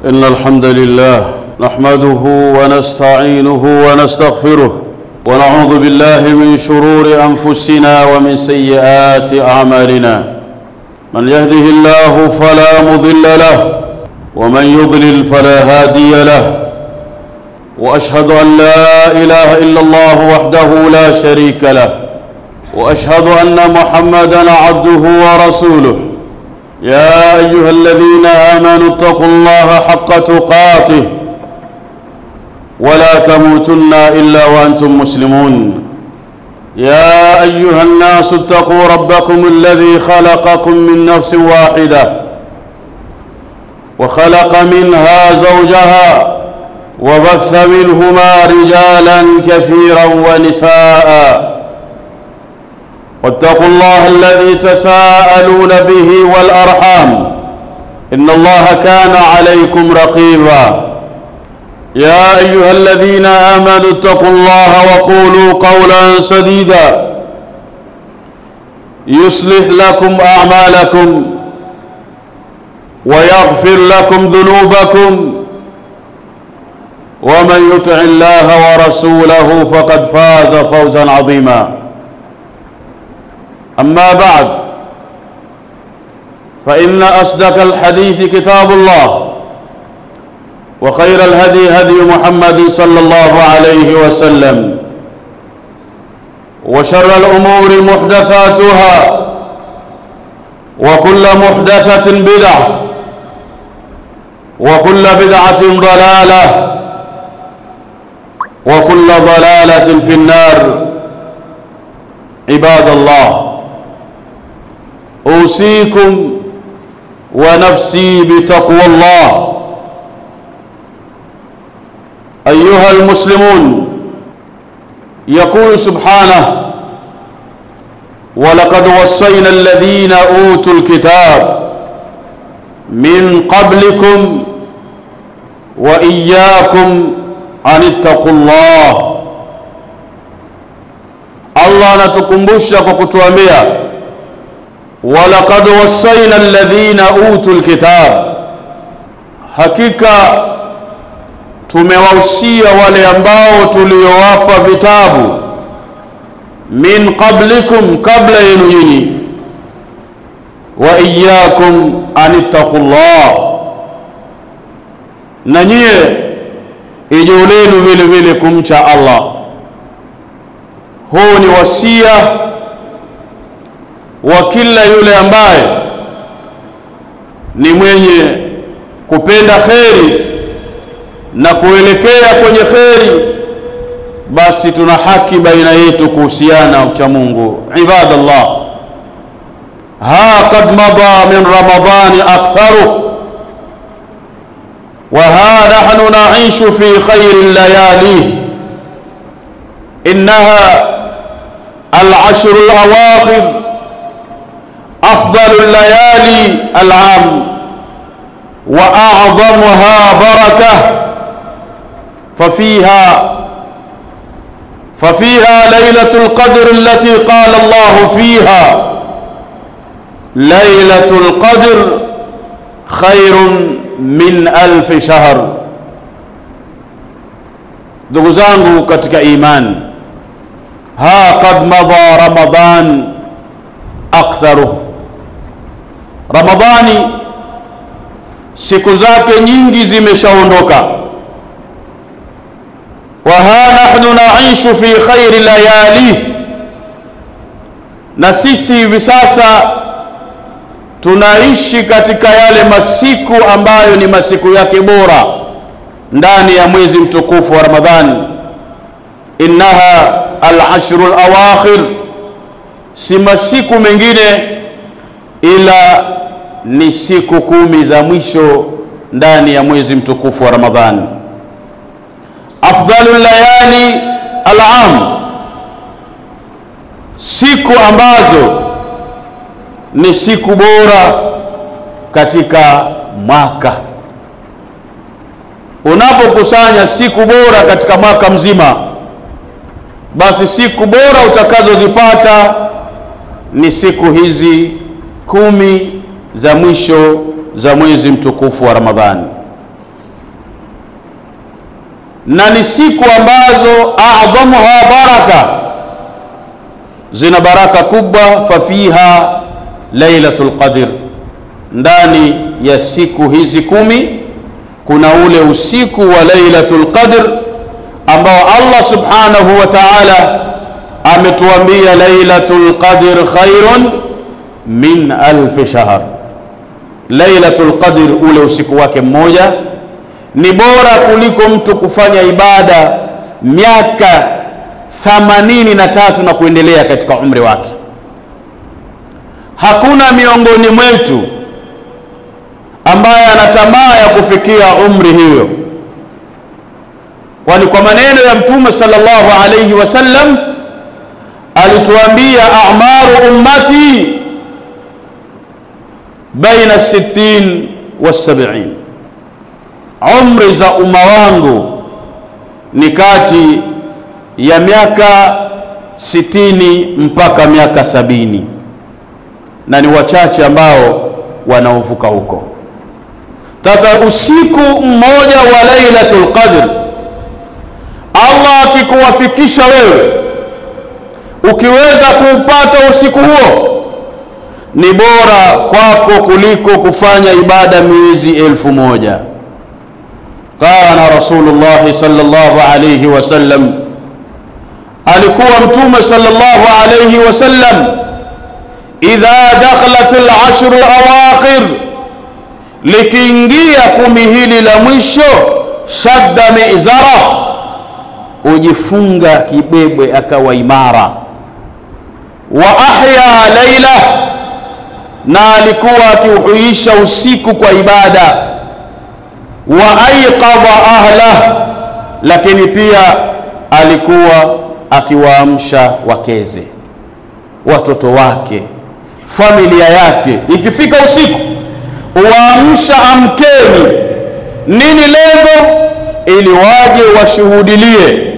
إن الحمد لله نحمده ونستعينه ونستغفره ونعوذ بالله من شرور أنفسنا ومن سيئات أعمالنا. من يهده الله فلا مضل له ومن يضلل فلا هادي له. وأشهد أن لا إله إلا الله وحده لا شريك له، وأشهد أن محمدًا عبده ورسوله. يا أيها الذين آمنوا اتقوا الله حق تقاته ولا تموتن إلا وأنتم مسلمون. يا أيها الناس اتقوا ربكم الذي خلقكم من نفس واحدة وخلق منها زوجها وبث منهما رجالا كثيرا ونساء. واتقوا الله الذي تساءلون به والأرحام إن الله كان عليكم رقيبا. يا أيها الذين آمنوا اتقوا الله وقولوا قولا سديدا يصلح لكم أعمالكم ويغفر لكم ذنوبكم، ومن يطع الله ورسوله فقد فاز فوزا عظيما. أما بعد، فإن أصدق الحديث كتاب الله، وخير الهدي هدي محمد صلى الله عليه وسلم، وشر الأمور محدثاتها، وكل محدثة بدعة، وكل بدعة ضلالة، وكل ضلالة في النار. عباد الله، أوصيكم ونفسي بتقوى الله. أيها المسلمون، يقول سبحانه: ولقد وصينا الذين أوتوا الكتاب من قبلكم وإياكم أن اتقوا الله. Allah anatukumbusha kwa kutuambia, walaqad wasaina alladhina utul kitab, hakika tumewahusia wale ambao tuliowapa vitabu, min qablikum, kabla yenu nyinyi, wa iyyakum anittaqullah, na nyie ijulenu vile vile kumcha Allah. Huu ni wasia wa kila yule ambaye ni mwenye kupenda kheri na kuelekea kwenye kheri, basi tuna haki baina yetu kuhusiana ucha Mungu. Ibadallah, ha qad madha min ramadhani aktharu wa ha nahnu na'ishu fi khayri layali. إنها العشر الأواخر أفضل الليالي العام وأعظمها بركة، ففيها ليلة القدر التي قال الله فيها: ليلة القدر خير من 1000 شهر. ndugu zangu katika imani, ha qad madha Ramadhan aktharu, Ramadhani siku zake nyingi zimeshaondoka. Wa ha nahnu na'ishu fi khairi layali, na sisi hivi sasa tunaishi katika yale masiku ambayo ni masiku yake bora ndani ya mwezi mtukufu wa Ramadhani. Innaha al-ashrul awakhir, si masiku mengine ila ni siku 10 za mwisho ndani ya mwezi mtukufu wa Ramadhani. Afdalul layali al-am, siku ambazo ni siku bora katika mwaka. Unapokusanya siku bora katika mwaka mzima, basi siku bora utakazozipata ni siku hizi 10 za mwisho za mwezi mtukufu wa Ramadhani. na ni siku ambazo a'dhamuha baraka, zina baraka kubwa. Fafiha lailatul qadr, ndani ya siku hizi 10 kuna ule usiku wa lailatul qadr ambao Allah subhanahu wa ta'ala ametuambia lailatul qadr khairun min alf shahr. Lailatul qadr, ule usiku wake mmoja ni bora kuliko mtu kufanya ibada miaka 83 na kuendelea katika umri wake. Hakuna miongoni mwetu ambaye ana tamaa ya kufikia umri hiyo, kwani kwa maneno ya Mtume sallallahu alayhi wasallam alituambia a'maru ummati baina 60 wa 70, umri za umma wangu ni kati ya miaka 60 mpaka miaka 70, na ni wachache ambao wanaovuka huko. Sasa usiku mmoja wa lailatul qadr, Allah akikuwafikisha wewe ukiweza kuupata usiku huo, ni bora kwako kuliko kufanya ibada miezi 1000. Kana Rasulullah sallallahu alayhi wasallam, alikuwa Mtume sallallahu alayhi wasallam idha dakhalat al-ashr al-awakhir, likiingia 10 hili la mwisho, shadda mizara, ujifunga kibebwe akawa imara. Wa ahya laila, na alikuwa akiuhuisha usiku kwa ibada. Wa aiqadha ahla, lakini pia alikuwa akiwaamsha wakeze, watoto wake, familia yake. Ikifika usiku uwaamsha, amkeni. Nini lengo? Ili waje washuhudilie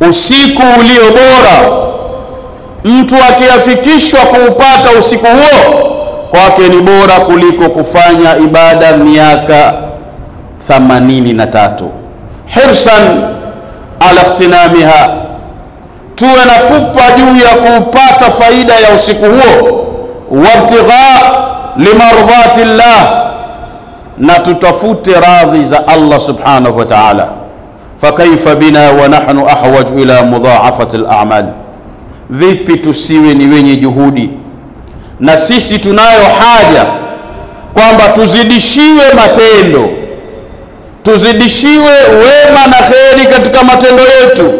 usiku ulio bora. Mtu akiafikishwa kuupata usiku huo, kwake ni bora kuliko kufanya ibada miaka 83. Hirsan ala ikhtinamiha, tuwe na pupa juu ya kupata faida ya usiku huo. Wabtigha limardhati llah, na tutafute radhi za Allah subhanahu wa ta'ala. Fakaifa bina wa nahnu ahwaj ila mudha'afati al-a'mal, vipi tusiwe ni wenye juhudi, na sisi tunayo haja kwamba tuzidishiwe matendo, tuzidishiwe wema na kheri katika matendo yetu.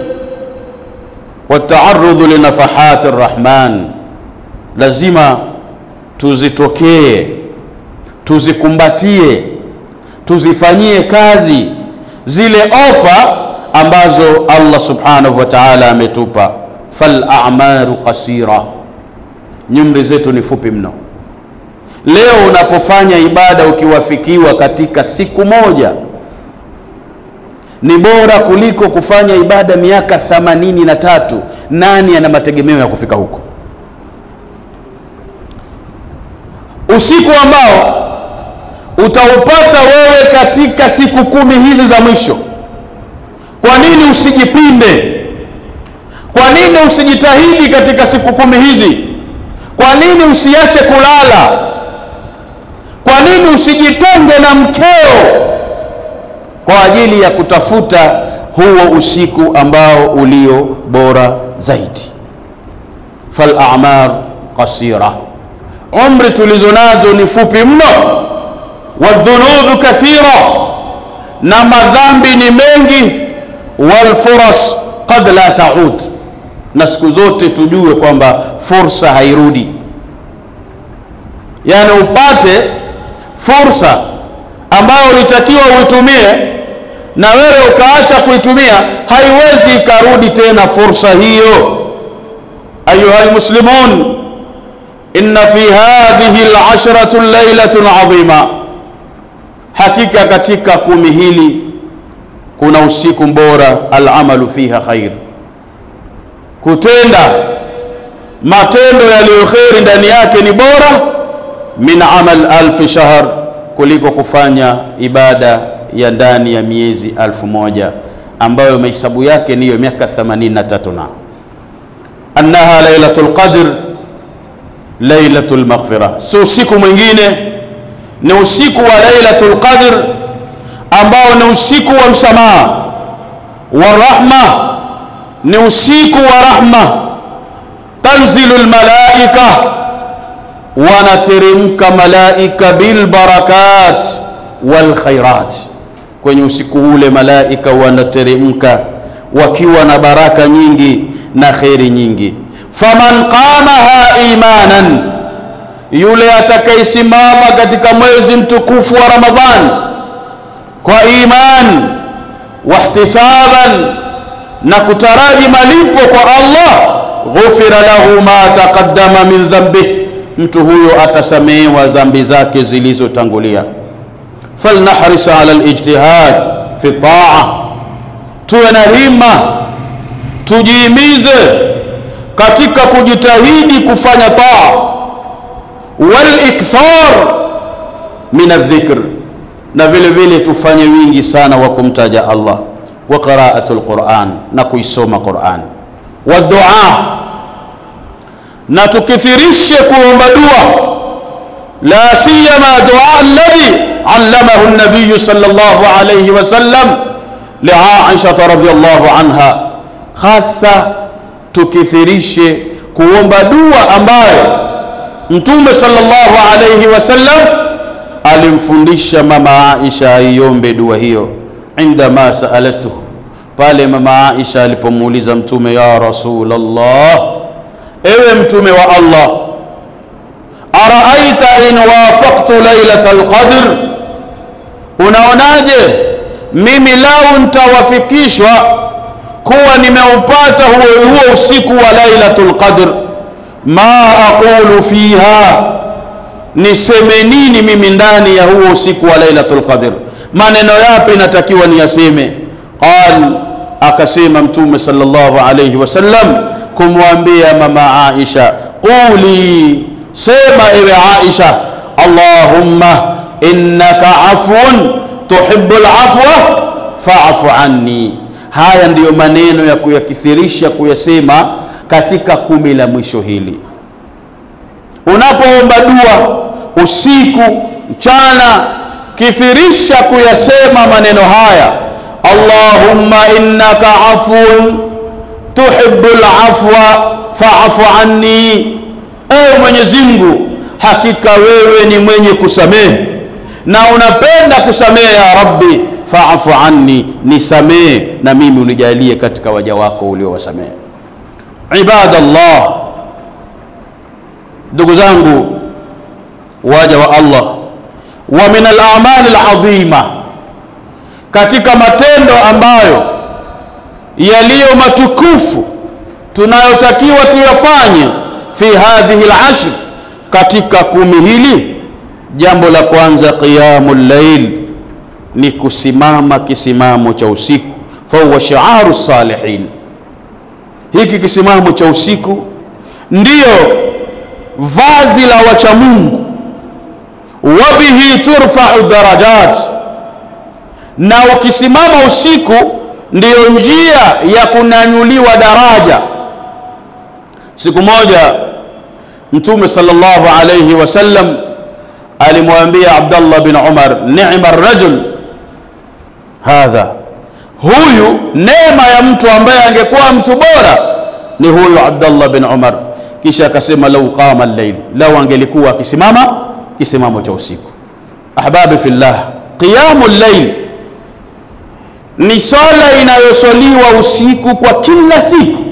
Wata'arrudhu li nafahati ar-rahman, lazima tuzitokee, tuzikumbatie, tuzifanyie kazi zile ofa ambazo Allah subhanahu wa ta'ala ametupa. Fal a'maru qasira, nyumri zetu ni fupi mno. Leo unapofanya ibada ukiwafikiwa katika siku moja, ni bora kuliko kufanya ibada miaka 83. Nani ana mategemeo ya kufika huko? Usiku ambao utaupata wewe katika siku 10 hizi za mwisho, kwa nini usijipinde? Kwa nini usijitahidi katika siku 10 hizi? Kwa nini usiache kulala? Kwa nini usijitenge na mkeo kwa ajili ya kutafuta huo usiku ambao ulio bora zaidi? Fal a'mar qasira, umri tulizonazo ni fupi mno. Wadhunubu kathira, na madhambi ni mengi. Walfuras qad la ta'ud, na siku zote tujue kwamba fursa hairudi. Yani upate fursa ambayo ulitakiwa uitumie, na wewe ukaacha kuitumia, haiwezi ikarudi tena fursa hiyo. Ayuha almuslimun, inna fi hadhihi al-ashratu laylatun 'azima, hakika katika 10 hili kuna usiku bora. Al-amalu fiha khair, kutenda matendo yaliyo kheri ndani yake ni bora min amal alf shahr, kuliko kufanya ibada ya ndani ya miezi 1000 ambayo mahesabu yake niyo miaka 83 na annaha lailatul qadr lailatul maghfirah. So usiku mwingine ni usiku wa lailatul qadr ambao ni usiku wa msamaha wa rahma, ni usiku wa rahma. Tanzilul malaika, wanateremka malaika bil barakat wal khairat. Kwenye usiku ule malaika wanateremka wakiwa na baraka nyingi na khairi nyingi. Faman qamaha imanan, yule atakayesimama katika mwezi mtukufu wa Ramadhan kwa iman wa ihtisaban, na kutaraji malipo kwa Allah, ghufira lahu ma taqaddama min dhanbihi, mtu huyo atasamehewa dhambi zake zilizotangulia. Falnahris ala alijtihad fi ta'a, tuwe na hima, tujihimize katika kujitahidi kufanya taa. Wal ikthar min adh-dhikr, na vile vile tufanye wingi sana wa kumtaja Allah. Wa qira'atul Qur'an, na kuisoma Qur'an. Wa du'a, na tukithirishe kuomba dua, la siyama dua alladhi allamahu an-nabiy sallallahu alayhi wasallam li Aisha radhiyallahu anha. Hasa tukithirishe kuomba dua ambayo Mtume sallallahu alayhi wasallam alimfundisha mama Aisha aiombe dua hiyo. Indama sa'alatu, pale mama Aisha alipomuuliza Mtume, ya Rasulullah, ewe Mtume wa Allah, araaita in wafaqtu lailatul qadr, unaonaje mimi lau nitawafikishwa kuwa nimeupata huo usiku wa lailatul qadr, ma aqulu fiha, niseme nini mimi ndani ya huo usiku wa lailatul qadr, maneno yapi natakiwa niyaseme? Qal, akasema Mtume sallallahu alayhi wasallam kumwambia mama Aisha, quli, sema ewe Aisha, Allahumma innaka afun tuhibbul afwa fa'fu anni. Haya ndiyo maneno ya kuyakithirisha kuyasema katika 10 la mwisho hili. Unapoomba dua usiku, mchana, kithirisha kuyasema maneno haya, Allahumma innaka afun tuhibbul afwa fa'fu anni. Ewe Mwenyezi Mungu, hakika wewe ni mwenye kusamehe na unapenda kusamehe, ya Rabbi fa'fu anni, nisamehe na mimi unijalie katika waja wako uliowasamehe. Ibadallah, ndugu zangu waja wa Allah, wa min al-a'mal al-'azima, katika matendo ambayo yaliyo matukufu tunayotakiwa tuyafanye fi hadhihi al-ashr, katika 10 hili, jambo la kwanza qiyamul layl, ni kusimama kisimamo cha usiku. Fa huwa shi'aru salihin, hiki kisimamo cha usiku ndiyo vazi la wacha Mungu. Wa bihi turfa'u darajat, na ukisimama usiku ndiyo njia ya kunanyuliwa daraja. Siku moja Mtume sallallahu alayhi wasallam alimwambia Abdullah bin Umar, ni'ma ar-rajul hadha, huyu neema ya mtu ambaye angekuwa mtu bora ni huyu Abdullah bin Umar. Kisha akasema, lau qama al-layl, lau angelikuwa akisimama kisimamo cha usiku. Ahbabi fillah, qiyamul layl ni swala inayoswaliwa usiku kwa kila siku,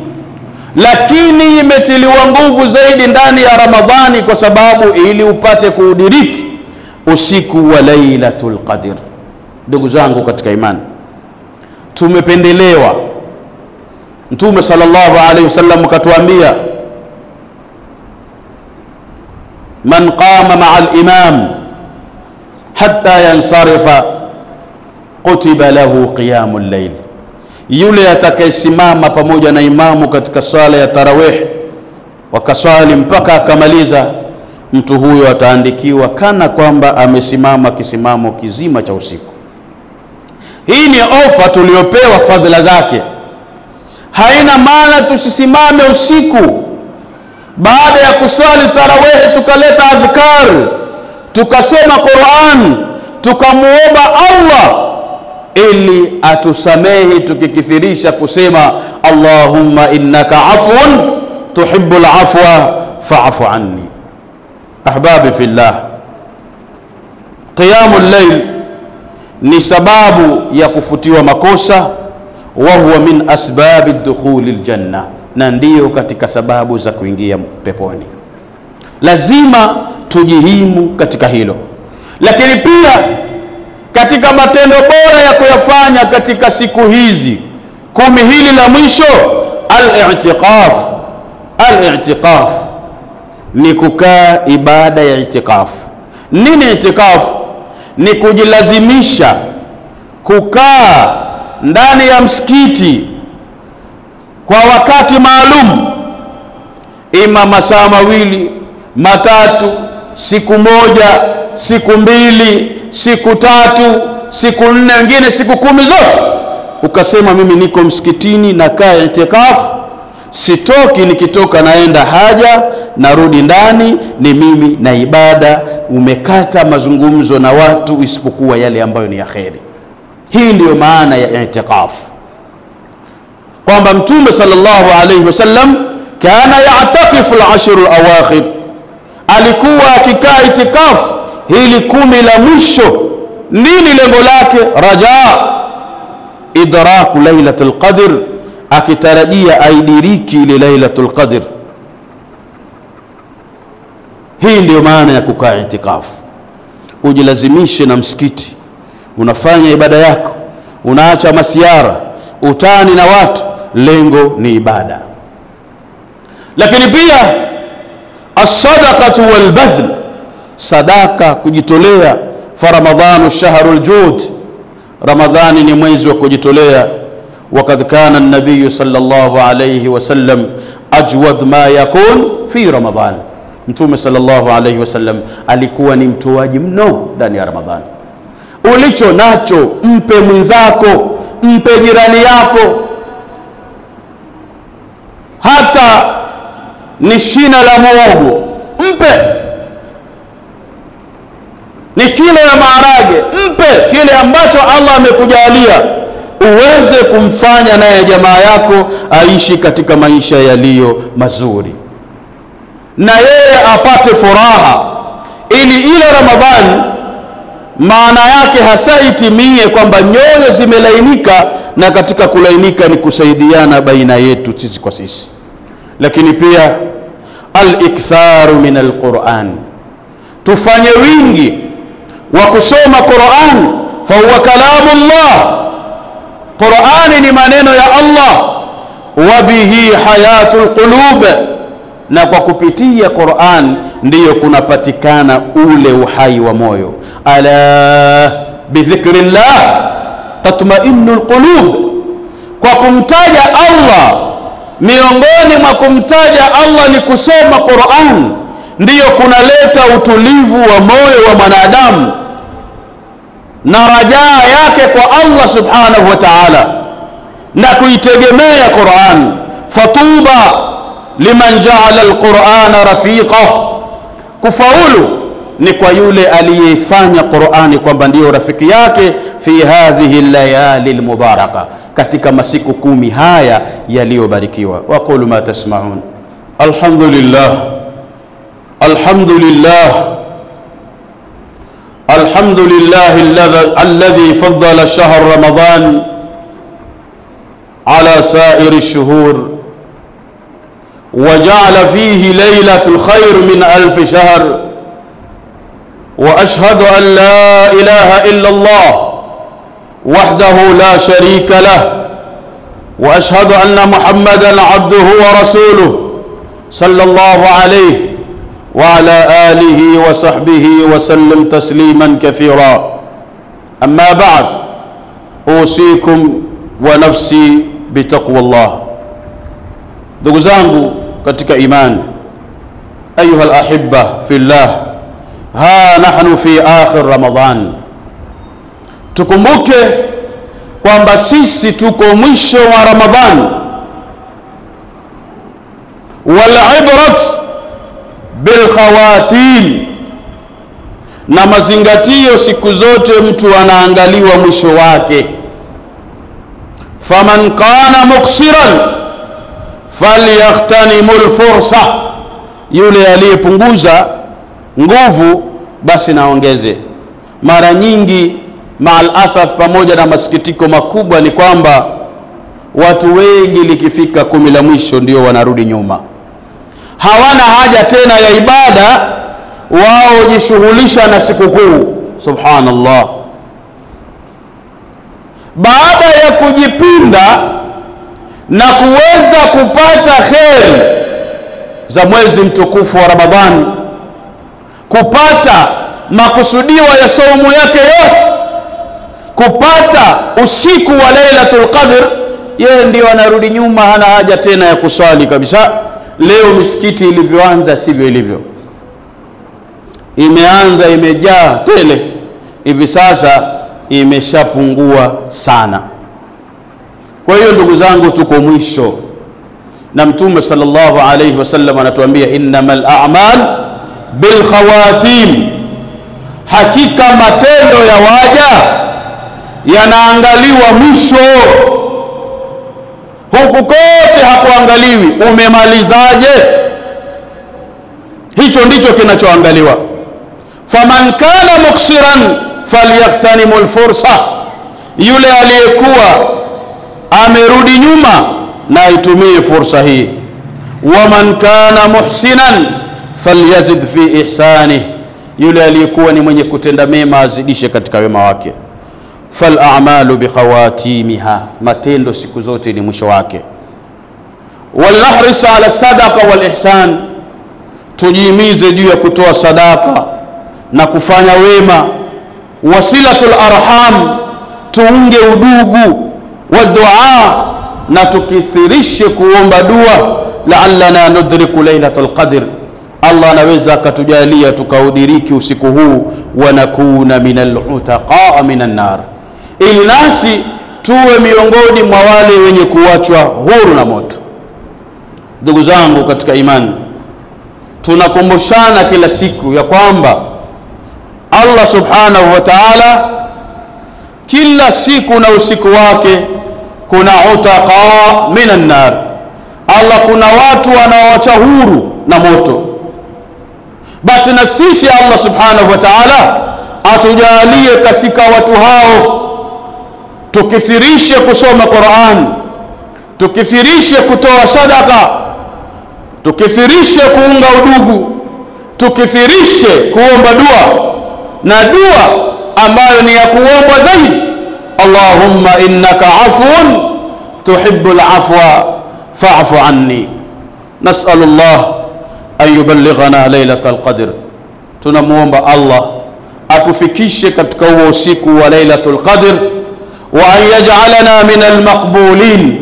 lakini imetiliwa nguvu zaidi ndani ya Ramadhani, kwa sababu ili upate kuudiriki usiku wa lailatul qadr. Ndugu zangu katika imani, tumependelewa. Mtume sallallahu alayhi wasallam katuambia, man qama ma'a al-imam hatta yansarifa kutiba lahu qiyamul layl, yule atakayesimama pamoja na imamu katika swala ya tarawih wakaswali mpaka akamaliza, mtu huyo ataandikiwa kana kwamba amesimama kisimamo kizima cha usiku. Hii ni ofa tuliopewa fadhila zake. Haina maana tusisimame usiku baada ya kuswali tarawih tukaleta adhkar, tukasoma Qur'an, tukamuomba Allah ili atusamehe tukikithirisha kusema Allahumma innaka afun tuhibbul afwa fa'fu anni. Ahbabi fillah, qiyamul layl ni sababu ya kufutiwa makosa, wa huwa min asbabi dukhulil janna, na ndiyo katika sababu za kuingia peponi. Lazima tujihimu katika hilo. Lakini pia katika matendo bora ya kuyafanya katika siku hizi 10 hili la mwisho, al-i'tikaf. Al-i'tikaf ni kukaa ibada ya i'tikaf. Nini i'tikaf? Ni kujilazimisha kukaa ndani ya msikiti kwa wakati maalum, ima masaa 2, matatu, siku 1, siku 2, siku 3, siku 4, wengine siku 10 zote. Ukasema mimi niko msikitini na kaa i'tikaf, sitoki, nikitoka naenda haja, narudi ndani, ni mimi na ibada. Umekata mazungumzo na watu isipokuwa yale ambayo ni ya kheri. Hii ndiyo maana ya i'tikaf, kwamba Mtume sallallahu alayhi wasallam kana ya'takifu al-ashr al-awakhir, alikuwa akikaa i'tikaf hili 10 la mwisho. Nini lengo lake? Raja idraku lailatul qadr, akitarajia aidiriki ile lailatul qadr. Hii ndiyo maana ya kukaa i'tikaf. Ujilazimishe na msikiti, unafanya ibada yako, unaacha masiara, utani na watu, lengo ni ibada. Lakini pia as-sadaqatu wal badhl, sadaka, kujitolea. Fa ramadhanu shahrul jud, Ramadhani ni mwezi wa kujitolea. Wakad kana an-nabiy sallallahu alayhi wasallam ajwad ma yakun fi Ramadhan, Mtume sallallahu alayhi wasallam alikuwa ni mtoaji mno ndani ya Ramadhani. Ulicho nacho mpe mwenzako, mpe jirani yako, hata ni shina la muogo mpe, ni kilo ya maharage mpe, kile ambacho Allah amekujalia uweze kumfanya naye jamaa yako aishi katika maisha yaliyo mazuri, na yeye apate furaha, ili ile Ramadhani maana yake hasa itimie kwamba nyoyo zimelainika, na katika kulainika ni kusaidiana baina yetu sisi kwa sisi. Lakini pia al-iktharu min al-Qur'an, tufanye wingi wa kusoma Qur'an. Fa huwa kalamullah, Qur'ani ni maneno ya Allah. Wa bihi hayatul qulub, na kwa kupitia Qur'an ndiyo kunapatikana ule uhai wa moyo. Ala bidhikrillah tatma'innul qulub, kwa kumtaja Allah, miongoni mwa kumtaja Allah ni kusoma Qur'an, ndiyo kunaleta utulivu wa moyo wa mwanadamu na rajaa yake kwa Allah subhanahu wa ta'ala, na kuitegemea Qur'an. Fatuba liman ja'ala al-Qur'ana rafiqa, kufaulu ni kwa yule aliyefanya Qur'ani kwamba ndiyo rafiki yake. Fi hadhihi al-layali al-mubaraka, katika masiku 10 haya yaliyobarikiwa. Wa qulu ma tasma'un. Alhamdulillah, alhamdulillah, alhamdulillah alladhi faddala shahr Ramadan ala sa'iri ash-shuhur وجعل فيه ليلة الخير من 1000 شهر. وأشهد أن لا إله إلا الله وحده لا شريك له، وأشهد أن محمدا عبده ورسوله صلى الله عليه وعلى آله وصحبه وسلم تسليما كثيرا. أما بعد، أوصيكم ونفسي بتقوى الله. ndugu zangu katika imani, ayuha al-ahibba fillah, ha nahnu fi akhir Ramadan. Tukumbuke kwamba sisi tuko mwisho wa Ramadhani. Wal ibrat bil khawatim, na mazingatio siku zote mtu anaangaliwa mwisho wake. Faman kana muqsiran falyaghtanimul fursa, yule aliyepunguza nguvu basi naongeze. Mara nyingi maal asaf, pamoja na masikitiko makubwa, ni kwamba watu wengi likifika 10 la mwisho ndio wanarudi nyuma. Hawana haja tena ya ibada, wao jishughulisha na sikukuu. Subhanallah. Baada ya kujipinda na kuweza kupata kheri za mwezi mtukufu wa Ramadhani, kupata makusudiwa ya saumu yake yote, kupata usiku wa Lailatul Qadr, yeye ndio anarudi nyuma, hana haja tena ya kuswali kabisa. Leo misikiti ilivyoanza sivyo ilivyo. Imeanza imejaa tele, hivi sasa imeshapungua sana. Kwa hiyo ndugu zangu, tuko mwisho, na Mtume sallallahu alayhi wasallam anatuambia innamal a'mal bil khawatim, hakika matendo ya waja yanaangaliwa mwisho. Huku kote hakuangaliwi umemalizaje, hicho ndicho kinachoangaliwa. Faman kana muksiran falyaghtanimul fursa, yule aliyekuwa amerudi nyuma na itumie fursa hii. Waman kana muhsinan falyazid fi ihsanihi, yule aliyekuwa ni mwenye kutenda mema azidishe katika wema wake. Fal a'malu bi khawatimiha, matendo siku zote ni mwisho wake. Wal nahris ala sadaqa wal ihsan, tujimize juu ya kutoa sadaka na kufanya wema. Wasilatul arham, tuunge udugu. Wa dua, na tukithirishe kuomba dua. La'allana nudriku lailatul qadr, Allah anaweza akatujalia tukaudiriki usiku huu. Wa nakuna minal utaqa minan nar, ili nasi tuwe miongoni mwa wale wenye kuachwa huru na moto. Ndugu zangu katika imani, tunakumbushana kila siku ya kwamba Allah subhanahu wa ta'ala kila siku na usiku wake kuna utaqa minan nar. Allah kuna watu wanaoacha huru na moto. Basi na sisi Allah subhanahu wa ta'ala atujalie katika watu hao, tukithirishe kusoma Qur'an, tukithirishe kutoa sadaka, tukithirishe kuunga udugu, tukithirishe kuomba dua, na dua ambayo ni ya kuomba zaidi, Allahumma innaka afun tuhibbul afwa fa'fu anni. Nas'alullah an yuballighana lailatul qadr, tunamuomba Allah atufikishe katika huo usiku wa Lailatul Qadr, wa an yaj'alana minal maqbulin,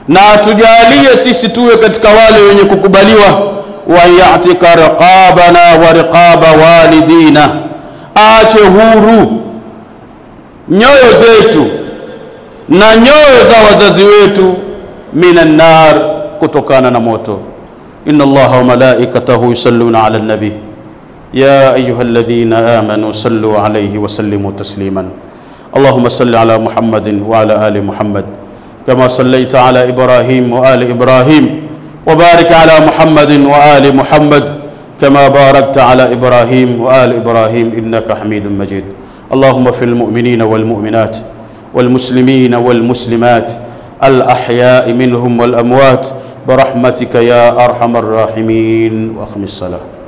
na tujalie sisi tuwe katika wale wenye kukubaliwa. Wa ya'tika riqabana wa riqaba walidina, aache huru nyoyo zetu na nyoyo za wazazi wetu minan nar, kutokana na moto. Inna Allaha wa malaikatahu yusalluna ala nabi يا أيها الذين آمنوا صلوا عليه وسلموا تسليما. اللهم صل على محمد وعلى آل محمد كما صليت على إبراهيم وآل إبراهيم، وبارك على محمد وآل محمد كما باركت على إبراهيم وآل إبراهيم إنك حميد مجيد. اللهم في المؤمنين والمؤمنات والمسلمين والمسلمات الأحياء منهم والأموات برحمتك يا أرحم الراحمين. وأقم الصلاة.